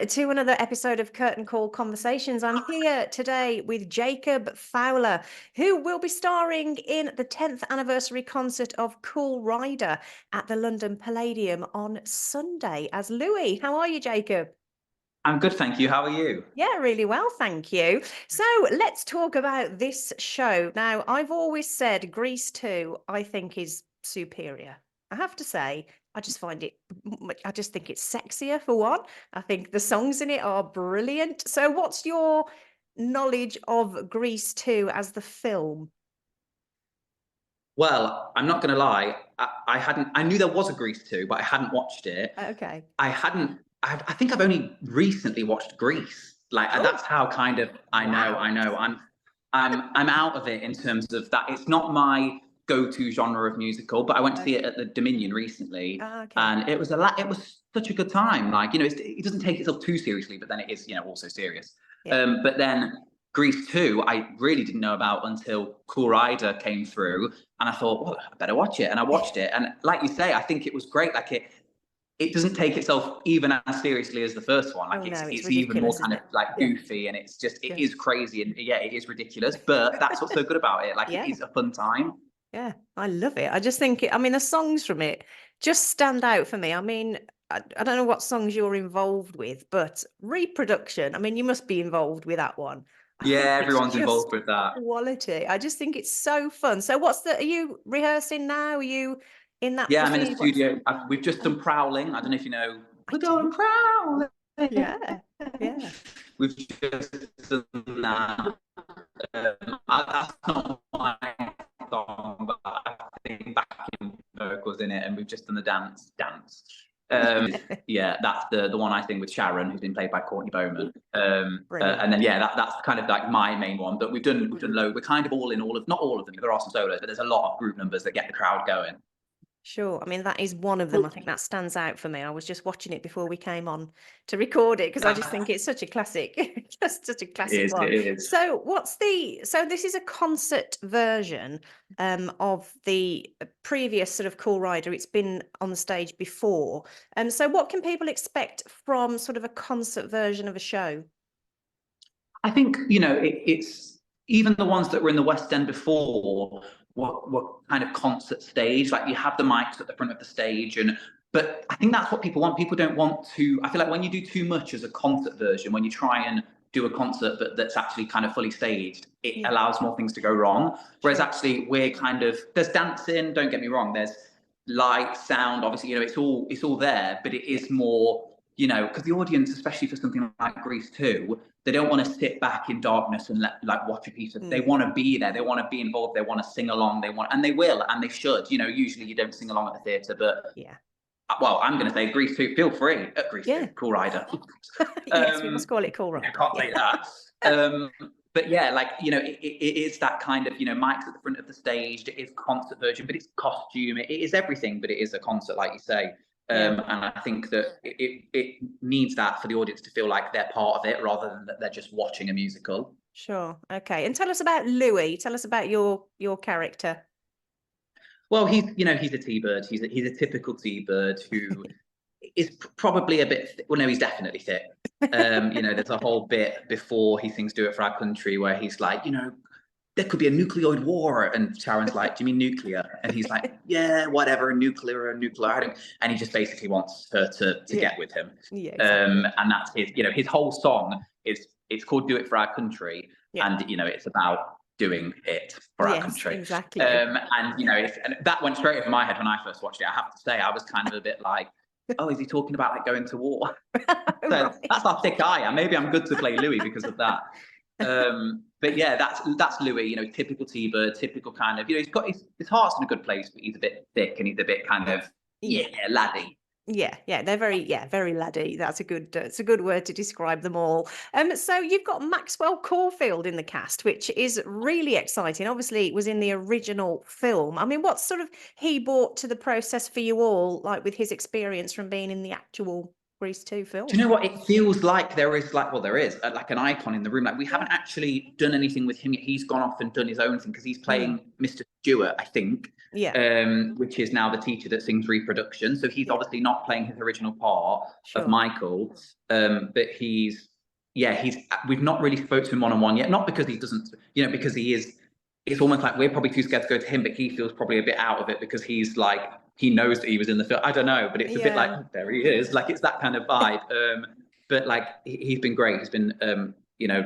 to another episode of Curtain Call Conversations. I'm here today with Jacob Fowler, who will be starring in the 10th anniversary concert of Cool Rider at the London Palladium on Sunday as Louis. How are you, Jacob? I'm good, thank you. How are you? Yeah, really well, thank you. So let's talk about this show. Now, I've always said Grease 2, I think, is superior. I have to say, I just find it, I just think it's sexier for one. I think the songs in it are brilliant. So, what's your knowledge of Grease 2 as the film? Well, I'm not going to lie. I hadn't. I knew there was a Grease 2, but I hadn't watched it. Okay. I hadn't. I think I've only recently watched Grease. Like Oh, that's how kind of I know. wow. I know. I'm out of it in terms of that. It's not my go-to genre of musical, but I went to see it Okay. at the Dominion recently, Okay. and it was such a good time. Like it doesn't take itself too seriously, but then it is also serious. Yeah. But then Grease 2, I really didn't know about until Cool Rider came through, and I thought, well, I better watch it, and I watched it, and like you say, I think it was great. Like it doesn't take itself even as seriously as the first one. Oh, Like no, it's it's even more ridiculous, isn't kind of it? like Yeah. goofy, and it Yeah. is crazy, and yeah, it is ridiculous. But that's what's so good about it. Like it Yeah. is a fun time. Yeah, I love it. I just think I mean, the songs from it just stand out for me. I mean, I don't know what songs you're involved with, but Reproduction, I mean, you must be involved with that one. I think Yeah, it's everyone's involved just with that. quality. I just think it's so fun. So are you rehearsing now? Are you in that Yeah, I'm in the proceed? What's studio. We've just done Prowling. I don't know if you know. I We're do. going prowling. Yeah. Yeah. We've just done that. That's not my song, but I think backing vocals in it, and we've just done the dance. Yeah, that's the one I sing with Sharon, who's been played by Courtney Bowman. Brilliant. And then yeah, that's kind of like my main one. But we've done loads. We're kind of all in all of not all of them. There are some solos, but there's a lot of group numbers that get the crowd going. Sure. I mean, that is one of them. I think that stands out for me. I was just watching it before we came on to record it because I just think it's such a classic, just such a It classic is. one. It is. So, so this is a concert version of the previous sort of Cool Rider. It's been on the stage before. So what can people expect from sort of a concert version of a show? I think it's even the ones that were in the West End before were kind of concert stage. Like you have the mics at the front of the stage, but I think that's what people want. People don't want to. I feel like when you do too much as a concert version, when you try and do a concert that's actually kind of fully staged, it Yeah, allows more things to go wrong. Whereas sure. actually, we're kind of there's dancing. Don't get me wrong. There's light, sound. Obviously, it's all there, but it Yeah. is more. Because the audience, especially for something like Grease 2, they don't want to sit back in darkness and watch a piece of. They Mm, want to be there. They want to be involved. They want to sing along. And they will, and they should. Usually you don't sing along at the theatre, but yeah. well, I'm going to say Grease 2. Feel free at Grease 2. Yeah. Cool Rider. Yes, we must call it Cool I Rider. can't Yeah. say that. But yeah, it is that kind of mics at the front of the stage. It is concert version, but it's costume. It is everything, but it is a concert, like you say. Yeah. And I think that it needs that for the audience to feel like they're part of it rather than that they're just watching a musical. Sure. Okay. And tell us about Louis. Tell us about your character. Well, he's a T-bird. He's a typical T-bird who is probably a bit. Well, no, he's definitely thick. There's a whole bit before he sings "Do It for Our Country" where he's like, there could be a nucleoid war, and Sharon's like, "Do you mean nuclear?" And he's like, "Yeah, whatever, nuclear. And he just basically wants her to Yeah. get with him. Yeah, exactly. And that's his whole song is it's called "Do It for Our Country," Yeah. and it's about doing it for our Yes, country. exactly. And that went straight over my head when I first watched it. I have to say, I was kind of a bit like, "Oh, is he talking about like going to war?" So Right. that's how thick I am. Maybe I'm good to play Louis because of that. But yeah, that's Louis. Typical T-bird, typical kind of. He's got his heart's in a good place, but he's a bit thick and he's a bit kind of Yeah. laddie. Yeah, they're very laddie. That's it's a good word to describe them all. So you've got Maxwell Caulfield in the cast, which is really exciting. Obviously, it was in the original film. I mean, what sort of he brought to the process for you all, like with his experience from being in the actual Grease 2 Do film. you know what? It feels like there is like, well, there is like an icon in the room. Like we haven't Yeah. actually done anything with him yet. He's gone off and done his own thing because he's Mm. playing Mr. Stewart, I think, Yeah. which is now the teacher that sings reproduction. So he's Yeah. obviously not playing his original part of Sure. Michael, but he's we've not really spoke to him one on one yet. Not because he doesn't, because he is. It's almost like we're probably too scared to go to him, but he feels probably a bit out of it because he's like he knows that he was in the film. I don't know, but it's a bit like Yeah. oh, there he is. Like it's that kind of vibe. But like he's been great. He's been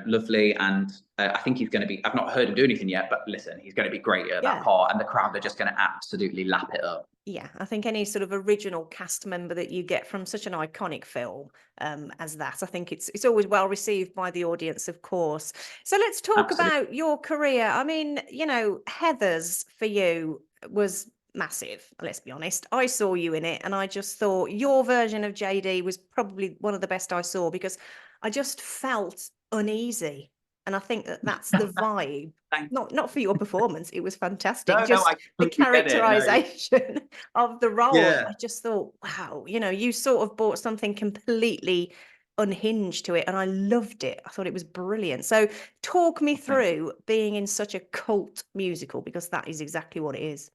lovely, and I think he's going to be. I've not heard him do anything yet, but listen, he's going to be great at that Yeah. part, and the crowd are just going to absolutely lap it up. Yeah, I think any sort of original cast member that you get from such an iconic film as that, I think it's always well received by the audience, of course. So let's talk Absolutely. about your career. I mean, Heathers for you was massive, let's be honest. I saw you in it and I just thought your version of JD was probably one of the best I saw because I just felt uneasy. And I think that that's the vibe. Thank Not for your performance, it was fantastic. No, no, Just I the completely get it. No, characterization of the role. yeah. I just thought, wow, you sort of brought something completely unhinged to it, and I loved it. I thought it was brilliant. So, talk me Thank you. through being in such a cult musical because that is exactly what it is.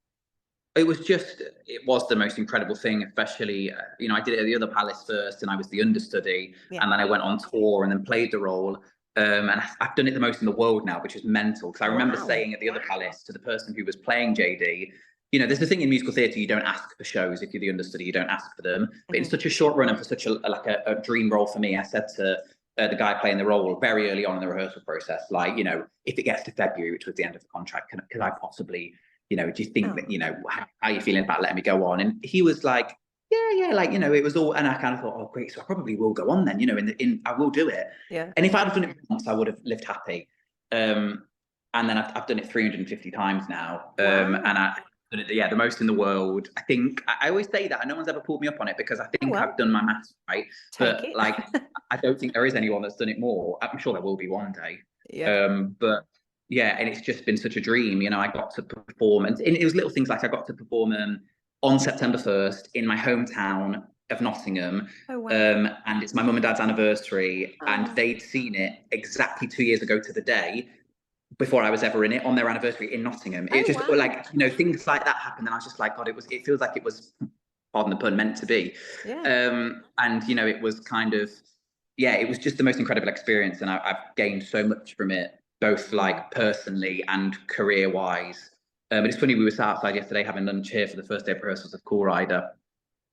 It was the most incredible thing, especially, I did it at the other palace first and I was the understudy Yeah. and then I went on tour and then played the role. And I've done it the most in the world now, which is mental. Because I remember Wow. saying at the other palace to the person who was playing JD, there's the thing in musical theatre, you don't ask for shows. If you're the understudy, you don't ask for them. But in Mhm. such a short run and for such a dream role for me, I said to the guy playing the role very early on in the rehearsal process, like, if it gets to February, which was the end of the contract, could I possibly do you think Oh, that, how are you feeling about letting me go on? And he was like, yeah, like, it was all, and I kind of thought, oh, great. So I probably will go on then, I will do it. yeah. And if I'd have done it once, I would have lived happy. And then I've done it 350 times now. And Wow. I've done it, the most in the world. I think, I always say that, and no one's ever pulled me up on it because I Oh, think I've well, done my maths right. take But it. like, I don't think there is anyone that's done it more. I'm sure there will be one day. Yeah. But yeah, and it's just been such a dream. I got to perform, and it was little things like I got to perform on September 1st in my hometown of Nottingham. Oh, wow. And it's my mum and dad's anniversary, and Oh, they'd seen it exactly 2 years ago to the day before I was ever in it on their anniversary in Nottingham. It oh, just wow. like, things like that happened, and I was just like, God, it feels like it was, pardon the pun, meant to be. Yeah. And it was kind of, yeah, it was just the most incredible experience, and I've gained so much from it, both Mm. like personally and career wise. But it's funny, we were sat outside yesterday having lunch here for the first day of rehearsals of Cool Rider,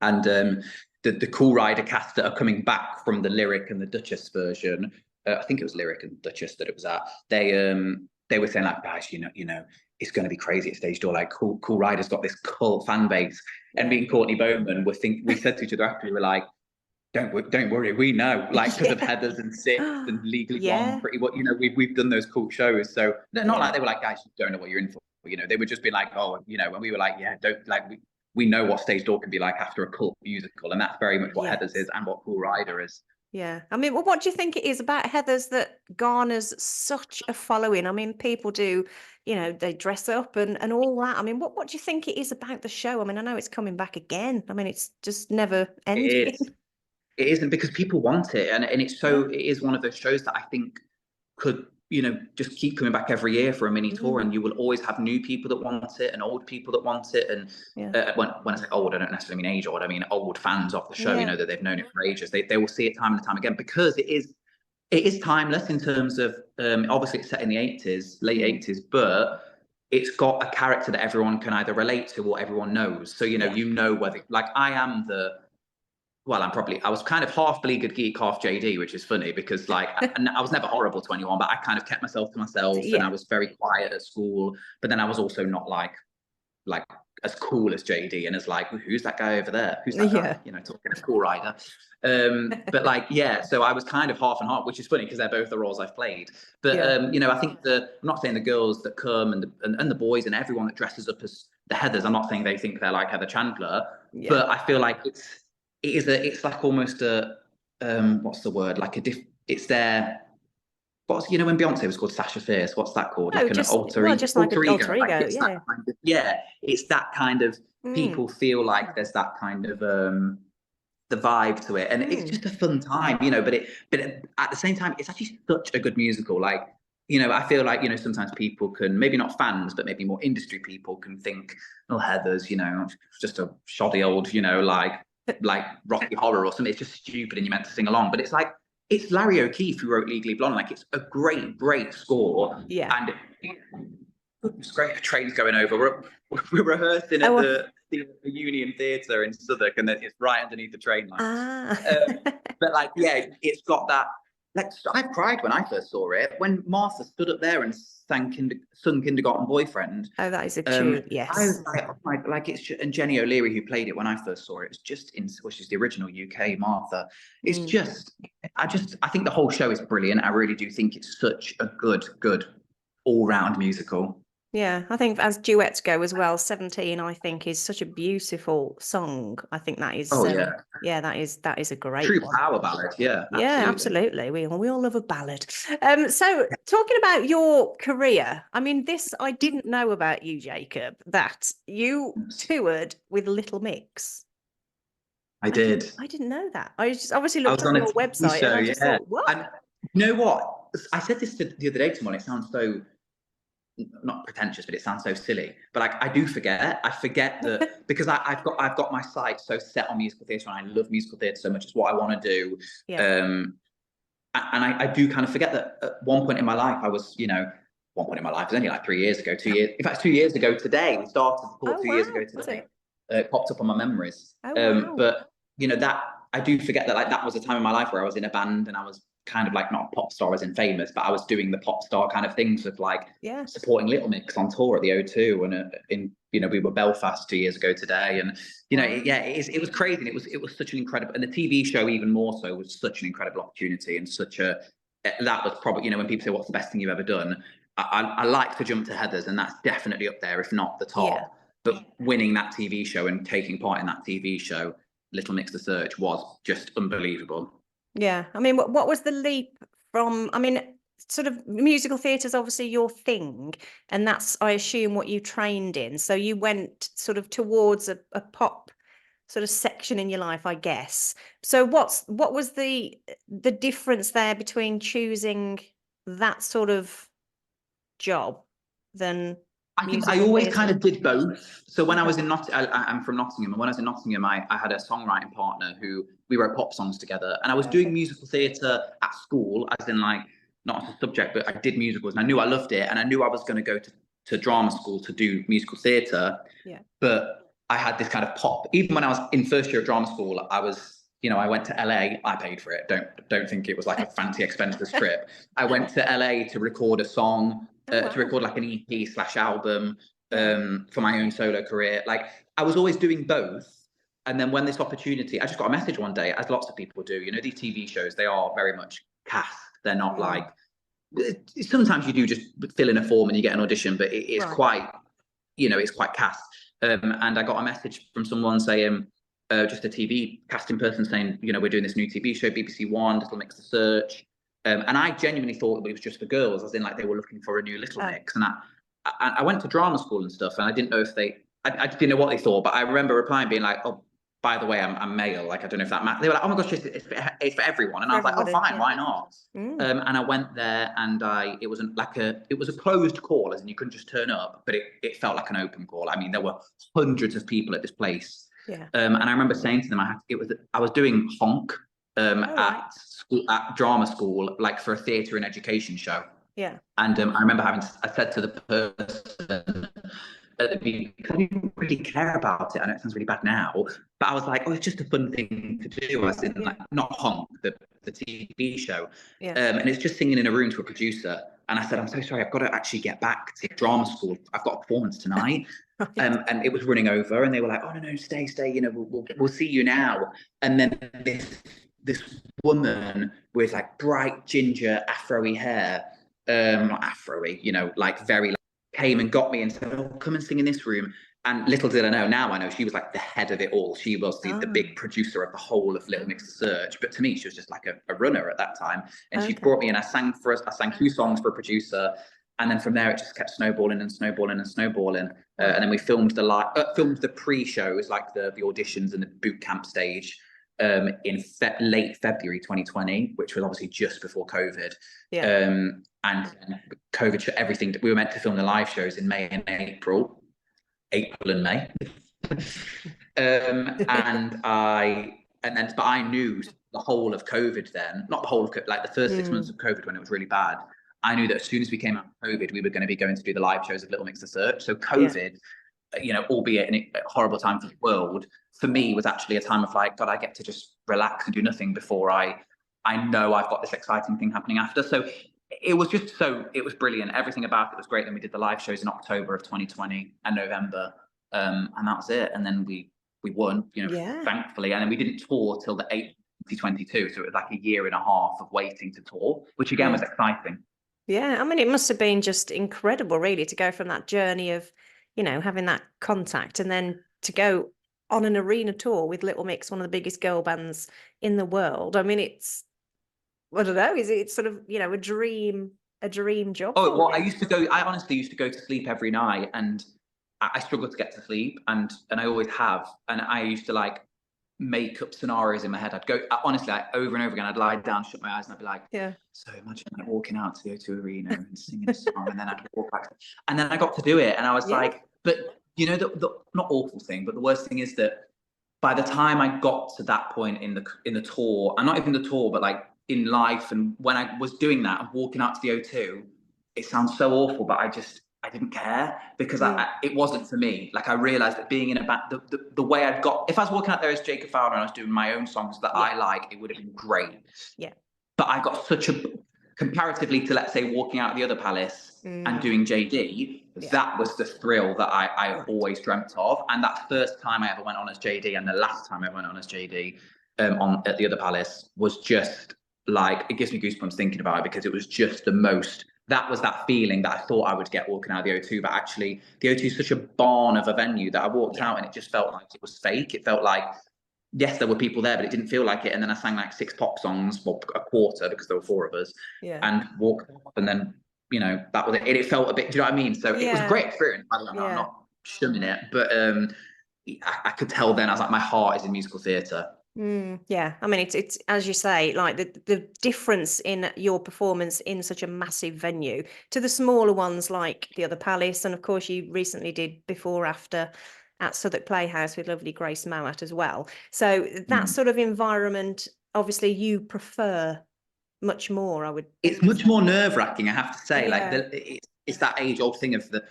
and the Cool Rider cast that are coming back from the Lyric and the Duchess version. I think it was Lyric and Duchess that it was at. They were saying like, guys, it's going to be crazy at stage door. Like, Cool Rider's got this cult fan base, and Yeah. me and Courtney Bowman we said to each other after, we were like, don't worry, we know, like, because of Yeah. Heathers and Six and Legally Blonde, Yeah. pretty what, we've done those cool shows. So they're not Yeah. like they were like, guys, you don't know what you're in for. They would just be like, oh, and we were like, yeah, don't like we know what stage door can be like after a cult musical, and that's very much what Heathers Yes. is and what Cool Rider is. Yeah. I mean, well, what do you think it is about Heathers that garners such a following? I mean, people do, they dress up and all that. I mean, what do you think it is about the show? I mean, I know it's coming back again. I mean, it's just never It ending. is. It isn't, because people want it, and it's Yeah. it is one of those shows that I think could, just keep coming back every year for a mini tour, Mm, and you will always have new people that want it and old people that want it. And yeah. when I say old, I don't necessarily mean age old. I mean old fans of the show, Yeah. that they've known it for ages. They will see it time and time again because it is timeless in terms of, obviously it's set in the 80s, late Mm, 80s, but it's got a character that everyone can either relate to or everyone knows. So, yeah. whether, like, I was kind of half Beleaguered Geek, half JD, which is funny because, like, and I was never horrible to anyone, but I kind of kept myself to myself, and I Yeah. was very quiet at school. But then I was also not like as cool as JD, and as like, who's that guy over there? Who's that guy? Yeah. Talking of Cool Rider. But like, yeah, so I was kind of half and half, which is funny because they're both the roles I've played. But Yeah. I think I'm not saying the girls that come and the boys and everyone that dresses up as the Heathers, I'm not saying they think they're like Heather Chandler, Yeah. but I feel like it's like almost a what's the word? Like it's their when Beyonce was called Sasha Fierce, what's that called? No, Like an just well, just like an alter ego. Like ego. it's that Yeah. kind of, yeah, it's that kind of, Mm, people feel like there's that kind of the vibe to it, and it's just a fun time, you know. But at the same time, it's actually such a good musical. Like, you know, I feel like, you know, sometimes people can, maybe not fans, but maybe more industry people can think, oh, Heathers, you know, it's just a shoddy old, you know, like Rocky Horror or something. It's just stupid, and you're meant to sing along. But it's like, it's Larry O'Keefe who wrote Legally Blonde. Like, it's a great score. Yeah. And it's great. A train's going over. We're rehearsing at Oh, the Union Theatre in Southwark, and then it's right underneath the train lines. ah. But like, yeah, it's got that. Like, I cried when I first saw it. When Martha stood up there and sung Kindergarten Boyfriend. Oh, that is a tune. I was Yes. like, oh my, like, it's just, and Jenny O'Leary, who played it when I first saw it, it's just which is the original UK Martha. It's just, I think the whole show is brilliant. I really do think it's such a good all-round musical. Yeah, I think as duets go as well, 17, I think, is such a beautiful song. I think that is, Oh yeah, yeah, that is a great true one. power ballad. Yeah, Yeah, absolutely. We all love a ballad. So talking about your career, I mean, this I didn't know about you, Jacob, that you toured with Little Mix. I did. I didn't know that. I just obviously I looked was on on a your TV website and show, I just yeah. thought, what? And you know what? I said this the other day to someone. It sounds so, not pretentious, but it sounds so silly. But like, I do forget. I forget that because I've got my sights so set on musical theatre, and I love musical theatre so much. It's what I want to do. Yeah. And I do kind of forget that at one point in my life, I was, you know, one point in my life, it was only like 3 years ago, 2 years. In fact, 2 years ago today, we started the tour Oh, 2 years wow. ago Was today. it? It popped up on my memories. Oh, wow. But you know, that I do forget that, like, that was a time in my life where I was in a band, and I was kind of like, not a pop star as in famous, but I was doing the pop star kind of things of like Yeah. supporting Little Mix on tour at the O2, and in, you know, we were Belfast 2 years ago today, and you know, Wow. it was crazy, and it was such an incredible, and the TV show even more so was such an incredible opportunity, and such a, that was probably, you know, when people say what's the best thing you've ever done, I like to jump to Heathers, and that's definitely up there, if not the top. Yeah. But winning that TV show and taking part in that TV show, Little Mix the Search, was just unbelievable. Yeah. I mean, what was the leap from, I mean, sort of musical theatre is obviously your thing, and that's, I assume, what you trained in. So you went sort of towards a pop sort of section in your life, I guess. So what was the difference there between choosing that sort of job than I think I musical always theatre? kind of did both. So when I Okay. was in I'm from Nottingham, and when I was in Nottingham, I had a songwriting partner who we wrote pop songs together, and I was doing musical theatre at school, as in like, not as a subject, but I did musicals, and I knew I loved it, and I knew I was going to go to drama school to do musical theatre. Yeah. But I had this kind of pop. Even when I was in first year of drama school, I was, you know, I went to LA. I paid for it. Don't think it was like a fancy expensive trip. I went to LA to record a song, Oh, to wow. record like an EP/album, Yeah. for my own solo career. Like, I was always doing both. And then when this opportunity, I just got a message one day, as lots of people do. You know, these TV shows, they are very much cast. They're not like, sometimes you do just fill in a form and you get an audition, but it's Right. quite, you know, it's quite cast. And I got a message from someone saying, just a TV casting person saying, you know, we're doing this new TV show, BBC One, Little Mix the Search. And I genuinely thought it was just for girls, as in like they were looking for a new Little Mix. And I went to drama school and stuff, and I didn't know if I didn't know what they thought, but I remember replying being like, oh, by the way, I'm male. Like, I don't know if that matters. They were like, oh my gosh, it's for everyone. And I was like, oh, Everybody, fine, yeah. why not? And I went there, and it was a closed call, as in you couldn't just turn up, but it felt like an open call. I mean, there were hundreds of people at this place. Yeah. And I remember saying to them, I was doing honk right. at drama school, like for a theatre and education show. Yeah. And I remember I said to the person at the beginning, because I didn't really care about it. I know it sounds really bad now, but I was like, oh, it's just a fun thing to do. I said, like, not honk, the TV show. Yeah. And it's just singing in a room to a producer. And I said, I'm so sorry, I've got to actually get back to drama school. I've got a performance tonight. Right. And it was running over, and they were like, oh, no, stay, you know, we'll see you now. And then this woman with like bright ginger afro-y hair, not afro-y, you know, like very, came and got me and said, oh, come and sing in this room. And little did I know, now I know, she was like the head of it all. She was the big producer of the whole of Little Mix the Search. But to me, she was just like a runner at that time. And she brought me in, I sang 2 songs for a producer. And then from there, it just kept snowballing and snowballing and snowballing. And then we filmed the pre-shows, like the auditions and the boot camp stage. in late February 2020, which was obviously just before COVID. Yeah. And COVID shut everything. We were meant to film the live shows in May and April and May. But I knew the whole of COVID then, not the whole of like the first 6 months of COVID when it was really bad. I knew that as soon as we came out of COVID, we were going to be going to do the live shows of Little Mix the Search. So COVID, you know, albeit a horrible time for the world, for me was actually a time of like, God, I get to just relax and do nothing before I know I've got this exciting thing happening after. So it was brilliant. Everything about it was great. Then we did the live shows in October of 2020 and November. And that was it. And then we won, you know, thankfully. And then we didn't tour till the 8th of 2022. So it was like a year and a half of waiting to tour, which again was exciting. Yeah, I mean, it must have been just incredible, really, to go from that journey of, you know, having that contact and then to go on an arena tour with Little Mix, one of the biggest girl bands in the world. I mean, it's, I don't know, it's sort of, you know, a dream job. Oh, well, I honestly used to go to sleep every night, and I struggled to get to sleep, and I always have. And I used to like make up scenarios in my head. I'd go, honestly, like, over and over again, I'd lie down, shut my eyes, and I'd be like, so imagine like walking out to the O2 Arena and singing a song, and then I'd walk back. And then I got to do it, and I was like, but you know, the not awful thing, but the worst thing is that by the time I got to that point in the tour, and not even the tour, but like in life, and when I was doing that and walking out to the O2, it sounds so awful, but I didn't care, because it wasn't for me. Like, I realized that being in a band, the way I'd got, if I was walking out there as Jacob Fowler and I was doing my own songs that I like, it would have been great. Yeah. But I got comparatively to, let's say, walking out of the other Palace and doing JD, that was the thrill that I always dreamt of. And that first time I ever went on as JD and the last time I went on as JD at the other Palace was just like, it gives me goosebumps thinking about it, because it was just that was that feeling that I thought I would get walking out of the O2, but actually the O2 is such a barn of a venue that I walked out and it just felt like it was fake. It felt like, yes, there were people there, but it didn't feel like it. And then I sang like 6 pop songs, well, a quarter, because there were 4 of us, and walked off, and then, you know, that was it. It felt a bit, do you know what I mean? So it was a great experience. I'm not shunning it, but I could tell then, I was like, my heart is in musical theatre. Yeah, I mean, it's as you say, like the difference in your performance in such a massive venue to the smaller ones like the other Palace, and of course you recently did Before After at Southwark Playhouse with lovely Grace Mowat as well. So that sort of environment, obviously, you prefer much more, I would. It's much more nerve-wracking, I have to say. Like, it's that age-old thing of the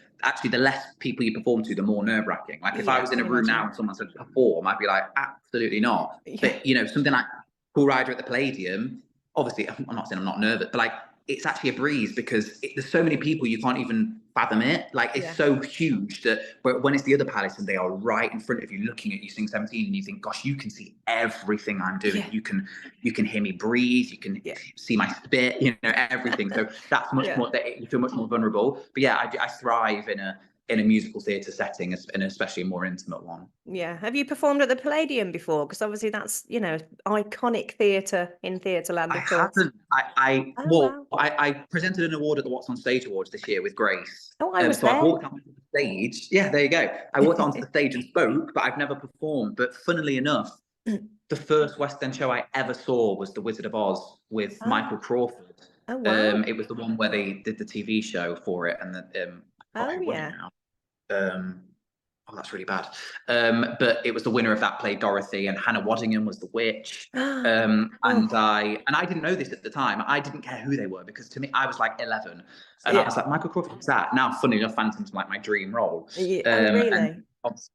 less people you perform to, the more nerve-wracking. Like, if I was in a room now and someone said perform, I'd be like, absolutely not. But, you know, something like Cool Rider at the Palladium, obviously, I'm not saying I'm not nervous, but like, it's actually a breeze, because there's so many people you can't even fathom it. Like, it's so huge that when it's the other Palace and they are right in front of you looking at you sing 17, and you think, gosh, you can see everything I'm doing. You can hear me breathe, you can see my spit, you know, everything. So that's much more, you feel much more vulnerable. But yeah, I thrive in a musical theatre setting, and especially a more intimate one. Yeah. Have you performed at the Palladium before? Because obviously that's, you know, iconic theatre in Theatreland, of course. Haven't. I presented an award at the What's on Stage Awards this year with Grace. Oh, I was so there. I walked onto the stage. Yeah, there you go. I walked onto the stage and spoke, but I've never performed. But funnily enough, the first West End show I ever saw was The Wizard of Oz with Michael Crawford. Oh, wow. It was the one where they did the TV show for it, and who won it now. Oh, that's really bad. But it was the winner of that played Dorothy, and Hannah Waddingham was the witch. And I didn't know this at the time. I didn't care who they were, because to me, I was like 11, and I was like, Michael Crawford was that. Now, funny enough, Phantom's like my dream role. Really? And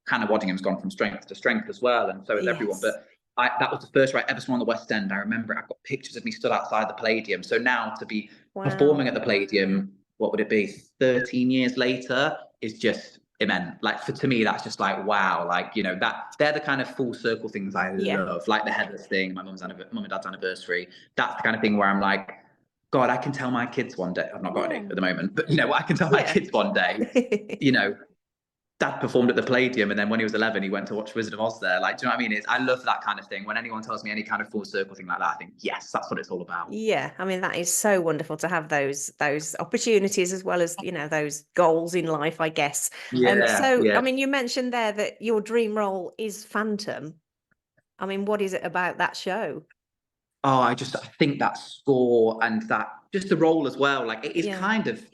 Hannah Waddingham's gone from strength to strength as well, and so has everyone. But that was the first show I ever saw on the West End. I remember I've got pictures of me stood outside the Palladium. So now to be performing at the Palladium, what would it be, 13 years later, is just immense. Like, to me, that's just like, wow. Like, you know, that they're the kind of full circle things I love, like the Headless thing, my mum and dad's anniversary. That's the kind of thing where I'm like, God, I can tell my kids one day. I've not got any at the moment, but you know, I can tell my kids one day, you know, Dad performed at the Palladium, and then when he was 11, he went to watch Wizard of Oz there. Like, do you know what I mean? I love that kind of thing. When anyone tells me any kind of full circle thing like that, I think, yes, that's what it's all about. Yeah, I mean, that is so wonderful to have those opportunities, as well as, you know, those goals in life, I guess. I mean, you mentioned there that your dream role is Phantom. I mean, what is it about that show? Oh, I think that score and that just the role as well. Like it is Yeah. kind of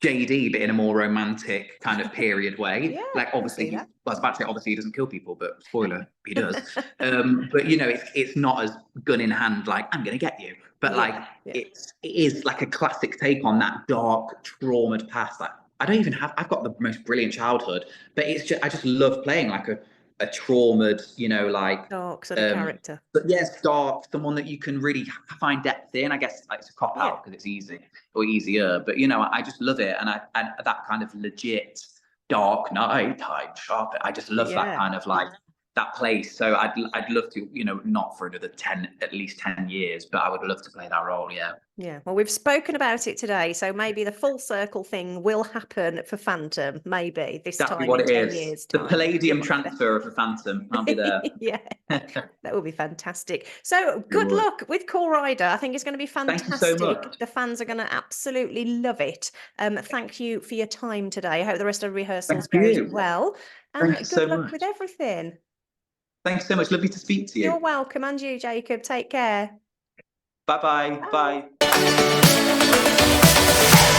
JD, but in a more romantic kind of period way. Yeah, Like I can obviously see he's that. well, I was about to say obviously he doesn't kill people, but spoiler, he does. But you know, it's not as gun in hand, like I'm gonna get you. But like Yeah, yeah, it is like a classic take on that dark, traumatized past. Like I've got the most brilliant childhood, but I just love playing like a traumatized, you know, like dark sort of character. but yes, dark, someone that you can really find depth in. I guess like, it's a cop Yeah, out because it's easy or easier, but you know, I just love it, and that kind of legit dark night time sharp. I just love that yeah. kind of like that place. So I'd love to, you know, not for another 10, at least 10 years, but I would love to play that role. Yeah, Yeah, well, we've spoken about it today, so maybe the full circle thing will happen for Phantom, maybe this that'd be time what in it 10 is. years' The time. Palladium Yeah. transfer of the Phantom. I'll be there. Yeah, that would be fantastic. So It good would. luck with Call Rider. I think it's going to be Thank you so fantastic. much. The fans are going to absolutely love it. Thank you for your time today. I hope the rest of the rehearsals Thank goes you. well, Thank you and good so luck with much. everything. Thanks so much. Lovely to speak to You're you. welcome, and you, Jacob. Take care. Bye bye. Bye. Bye.